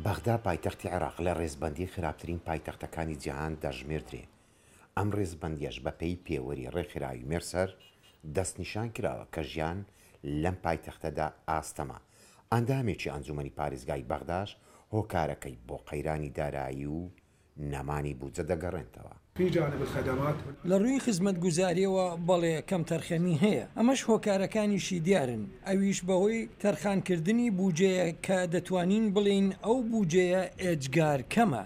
بەغدا پایتەختی عێراق لە ڕێزبەندی خراپترین پایتەختەکانی جیهان دەژمێردرێ. ئەم ڕێزبەندیەش بەپێی پێوەری ڕێکخراوی مێرسەر دەستنیشان کراوە کە ژیان لەم پایتەختەدا ئاستەمە. ئەندامێکی ئەنجومەنی پارێزگای بەغداش هۆکارەکەی بۆ قەیرانی دارایی و نەمانی بودجە دەگەڕێنەوە. لە ڕووی خزمەتگوزاریەوە بەڵێ کەم تەرخەمی هەیە، ئەمەش هۆکارەکانیشی دیارن، ئەویش بەهۆی تەرخانکردنی بودجەیە کە دەتوانین بڵین ئەو بودجەیە ئێجگار کەمە.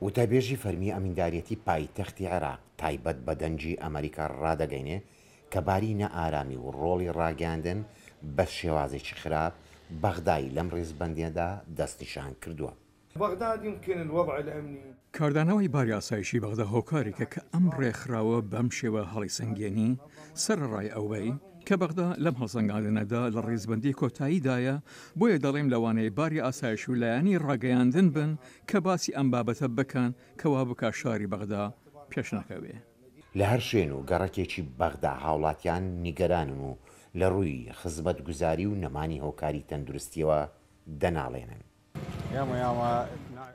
وتەبێژی فەرمی ئەمینداریەتی پایتەختی عێراق تایبەت بە دەنجی ئەمریکا ڕادەگەینێ کە باری نەئارامی و ڕۆڵی ڕاگەاندن بە شێوازێکی خراپ بەغدای لەم ڕێزبەندیەدا دەستنیشان کردووە. کاردانەوەی باری ئاسایشی بەغدا هۆکارێکە کە ئەم ڕێکخراوە بەم شێوە هەڵی سەنگێنی سەرڕای ئەوەی کە بەغدا لەم هەڵسەنگاندنەدا لە ڕێزبەندی کۆتاییدایە، بۆیە دەڵێم لەوانەیە باری ئاسایش و لایەنی ڕاگەیاندن بن کە باسی ئەم بابەتە بکەن کەوا بکە شاری بەغدا پێش نەکەوێ. لە هەر شوێن و گەڕەکێکی بەغدا هاوڵاتیان نیگەرانن و لە ڕووی خزمەتگوزاری و نەمانی هۆکاری تەندروستیەوە دەناڵێنن.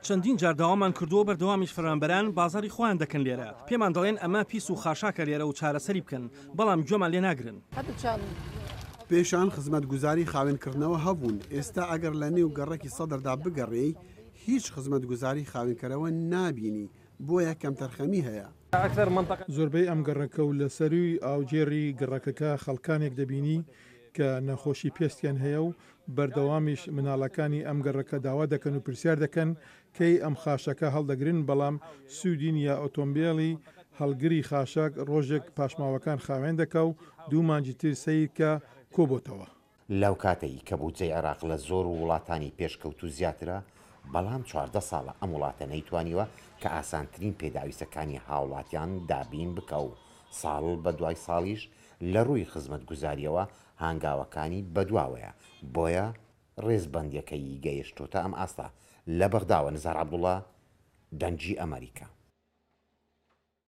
چەندین جار داوامان کردووە بەردەوامیش فەرمانبەران بازاری خۆیان دەکەن لێرە، پێمان دەڵێن ئەمە پیس و خاشاکە لێرە و چارەسەری بکەن، بەڵام گوێمان لێ ناگرن. پێشان خزمەتگوزاری خاوێنکردنەوە هەبوون، ئێستا ئەگەر لە نێو گەڕێکی سەدردا بگەڕێی هیچ خزمەتگوزاری خاوێنکەرەوە نابینی، بۆیە کەم تەرخەمی هەیە. زۆربەی ئەم گەڕەکە و لە سەروی ئاوجێری گەڕەکەکە خەڵکانێک دەبینی کە نەخۆشی پێستیان هەیە و بەردەوامیش مناڵەکانی ئەم گەڕەکە داوا دەکەن و پرسیار دەکەن کەی ئەم خاشەکە هەڵدەگرن، بەڵام سوودین یا ئۆتۆمبیلی هەڵگری خاشاک ڕۆژێک پاشماوەکان خاوێن دەکە و دوو مانجی تر سەیرکە کۆبۆتەوە. لەو کاتەی کە بودجەی عێراق لە زۆر وڵاتانی پێشکەوت و زیاترە، بەڵام 14 ساڵە ئەم وڵاتە نەیتوانیوە کە ئاسانترین پێداویستەکانی هاوڵاتیان دابین بکە و ساڵ بە دوای ساڵیش لە ڕووی خزمەتگوزاریەوە هانگاوەکانی بەدواوەیە. بۆیە ڕێزبەندیەکەی گەیشتۆتە ئەم ئاستا لە بەغداوە. نزار عەبدوڵڵا، دەنجی ئەمریکا.